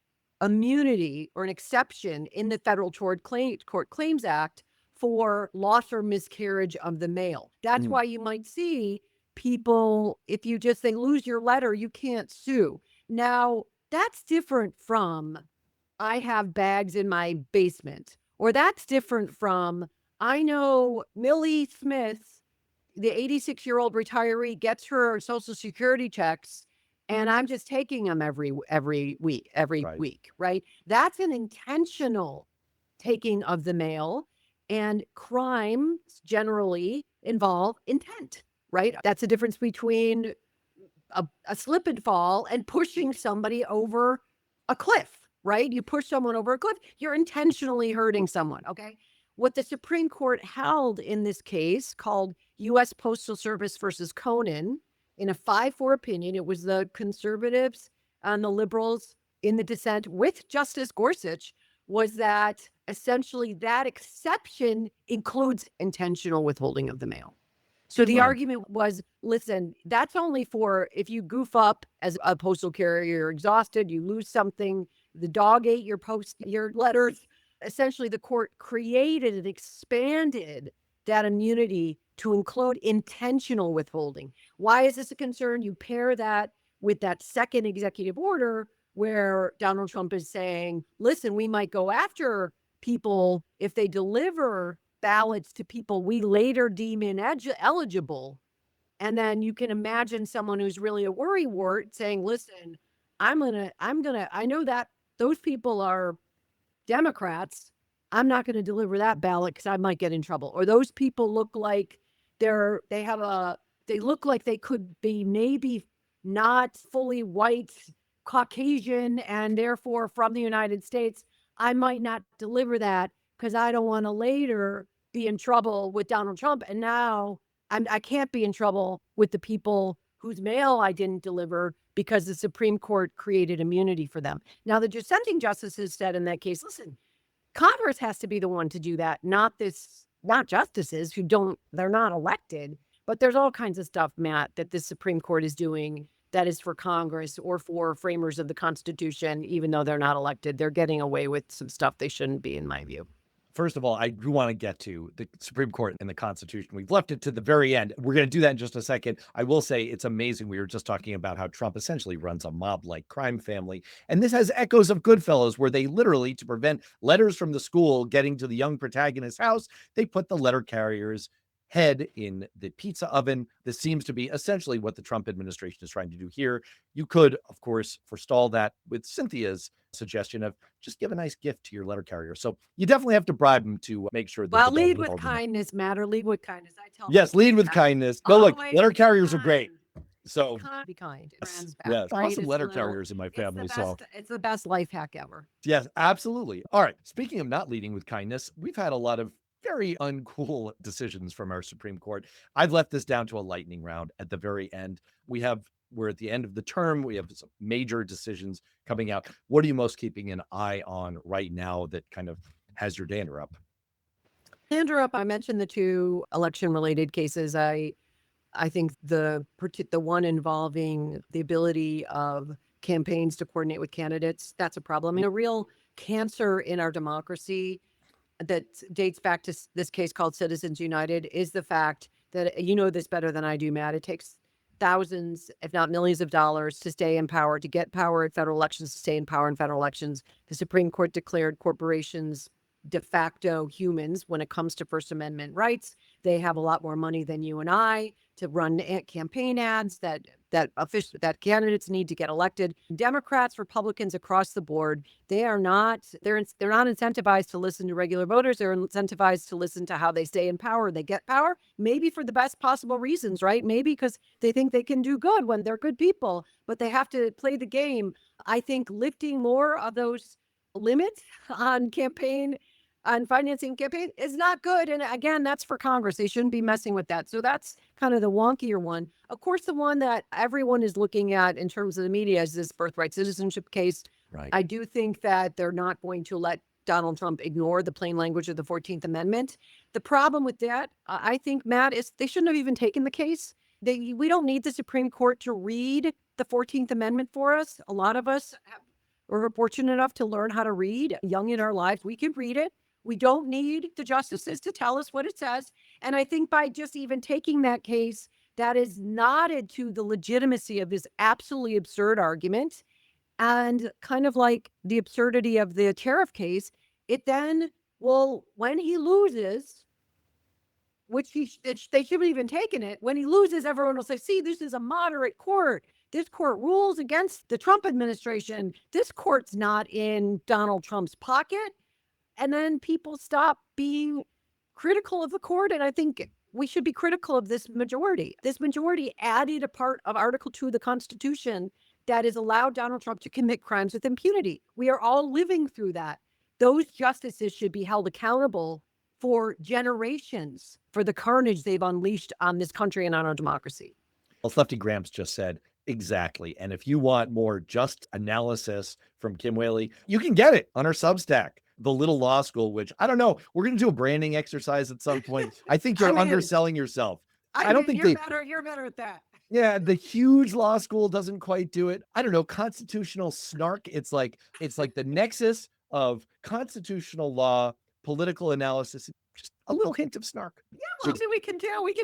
immunity or an exception in the Federal Tort Claims Act for loss or miscarriage of the mail. That's why you might see people, if they lose your letter, you can't sue. Now, that's different from I have bags in my basement, or that's different from I know Millie Smith, the 86-year-old retiree, gets her Social Security checks, and I'm just taking them every week, right? That's an intentional taking of the mail, and crimes generally involve intent, right? That's the difference between a slip and fall and pushing somebody over a cliff, right? You push someone over a cliff, you're intentionally hurting someone, okay? What the Supreme Court held in this case, called U.S. Postal Service versus Conan, in a 5-4 opinion, it was the conservatives and the liberals in the dissent with Justice Gorsuch, was that essentially that exception includes intentional withholding of the mail. So the Wow. argument was, listen, that's only for if you goof up as a postal carrier, you're exhausted, you lose something, the dog ate your letters. Essentially, the court created and expanded that immunity to include intentional withholding. Why is this a concern? You pair that with that second executive order where Donald Trump is saying, listen, we might go after people if they deliver ballots to people we later deem ineligible. And then you can imagine someone who's really a worrywart saying, listen, I know that those people are Democrats. I'm not going to deliver that ballot because I might get in trouble. Or those people look like they look like they could be maybe not fully white, Caucasian, and therefore from the United States. I might not deliver that because I don't want to later be in trouble with Donald Trump. And now I can't be in trouble with the people whose mail I didn't deliver because the Supreme Court created immunity for them. Now, the dissenting justices said in that case, listen, Congress has to be the one to do that, not justices they're not elected. But there's all kinds of stuff, Matt, that the Supreme Court is doing that is for Congress or for framers of the Constitution, even though they're not elected. They're getting away with some stuff they shouldn't be, in my view. First of all, I do want to get to the Supreme Court and the Constitution. We've left it to the very end. We're going to do that in just a second. I will say it's amazing. We were just talking about how Trump essentially runs a mob-like crime family. And this has echoes of Goodfellas, where they literally, to prevent letters from the school getting to the young protagonist's house, they put the letter carrier's head in the pizza oven. This seems to be essentially what the Trump administration is trying to do here. You could, of course, forestall that with Cynthia's suggestion of just give a nice gift to your letter carrier. So you definitely have to bribe them to make sure that Well, they don't lead with withhold the mail. kindness, Matt, or lead with kindness. I tell Yes, people lead with that. kindness. No, look, Always letter be carriers are great. kind. So Be kind. It yes, runs back, yes, right? awesome It's letter little- carriers in my family. It's So it's the best life hack ever. yes, absolutely. All right. Speaking of not leading with kindness, we've had a lot of very uncool decisions from our Supreme Court. I've left this down to a lightning round at the very end. We're at the end of the term. We have some major decisions coming out. What are you most keeping an eye on right now that kind of has your dander up? I mentioned the 2 election-related cases. I think the one involving the ability of campaigns to coordinate with candidates, that's a problem. And a real cancer in our democracy that dates back to this case called Citizens United is the fact that, you know this better than I do, Matt, it takes thousands, if not millions of dollars to stay in power, to get power at federal elections, to stay in power in federal elections. The Supreme Court declared corporations de facto humans when it comes to First Amendment rights. They have a lot more money than you and I to run campaign ads that candidates need to get elected. Democrats, Republicans across the board, they're not incentivized to listen to regular voters. They're incentivized to listen to how they stay in power. They get power, maybe for the best possible reasons, right? Maybe because they think they can do good when they're good people, but they have to play the game. I think lifting more of those limits on financing campaign is not good. And again, that's for Congress. They shouldn't be messing with that. So that's kind of the wonkier one. Of course, the one that everyone is looking at in terms of the media is this birthright citizenship case. Right. I do think that they're not going to let Donald Trump ignore the plain language of the 14th Amendment. The problem with that, I think, Matt, is they shouldn't have even taken the case. We don't need the Supreme Court to read the 14th Amendment for us. A lot of us we're fortunate enough to learn how to read young in our lives. We can read it. We don't need the justices to tell us what it says. And I think by just even taking that case, that is nodded to the legitimacy of this absolutely absurd argument and kind of like the absurdity of the tariff case. It then, well, when he loses, they shouldn't even taken it. When he loses, everyone will say, see, this is a moderate court. This court rules against the Trump administration. This court's not in Donald Trump's pocket. And then people stop being critical of the court. And I think we should be critical of this majority. This majority added a part of Article 2 of the Constitution that has allowed Donald Trump to commit crimes with impunity. We are all living through that. Those justices should be held accountable for generations for the carnage they've unleashed on this country and on our democracy. Well, Lefty Gramps just said exactly. And if you want more just analysis from Kim Wehle, you can get it on our Substack, The Little Law School, which I don't know. We're going to do a branding exercise at some point. I think you're underselling yourself. I don't think you're better at that. Yeah, the huge law school doesn't quite do it. I don't know, constitutional snark. It's like the nexus of constitutional law, political analysis, just a little hint of snark. Yeah, well, we can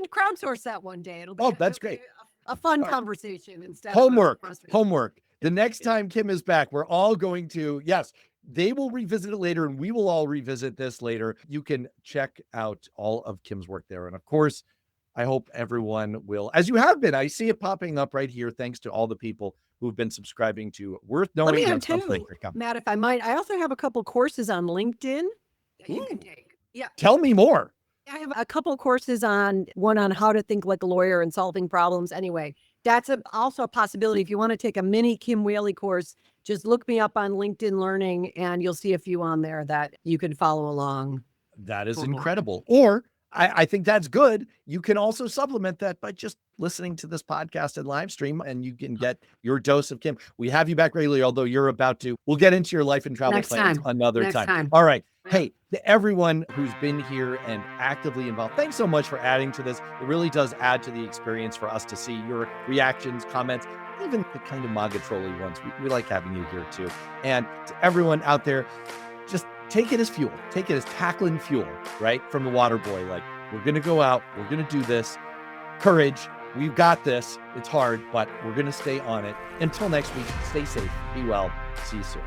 crowdsource that one day. That's great. A fun conversation instead Homework. of Homework. The next time Kim is back, we're all going to, yes, they will revisit it later and we will all revisit this later. You can check out all of Kim's work there. And of course, I hope everyone will, as you have been. I see it popping up right here. Thanks to all the people who've been subscribing to Worth Knowing. Let me add too, Matt, if I might, I also have a couple courses on LinkedIn that you can take. Yeah. Tell me more. I have a couple courses one on how to think like a lawyer and solving problems. Anyway, that's also a possibility. If you want to take a mini Kim Wehle course, just look me up on LinkedIn Learning and you'll see a few on there that you can follow along. That is incredible. Or I think that's good. You can also supplement that by just listening to this podcast and live stream, and you can get your dose of Kim. We have you back regularly, although we'll get into your life and travel plans another time. All right. Hey, to everyone who's been here and actively involved, thanks so much for adding to this. It really does add to the experience for us to see your reactions, comments, even the kind of MAGA trolly ones. We like having you here too. And to everyone out there, just take it as fuel. Take it as tackling fuel, right? From the water boy. Like, we're going to go out. We're going to do this. Courage. We've got this. It's hard, but we're going to stay on it. Until next week, stay safe. Be well. See you soon.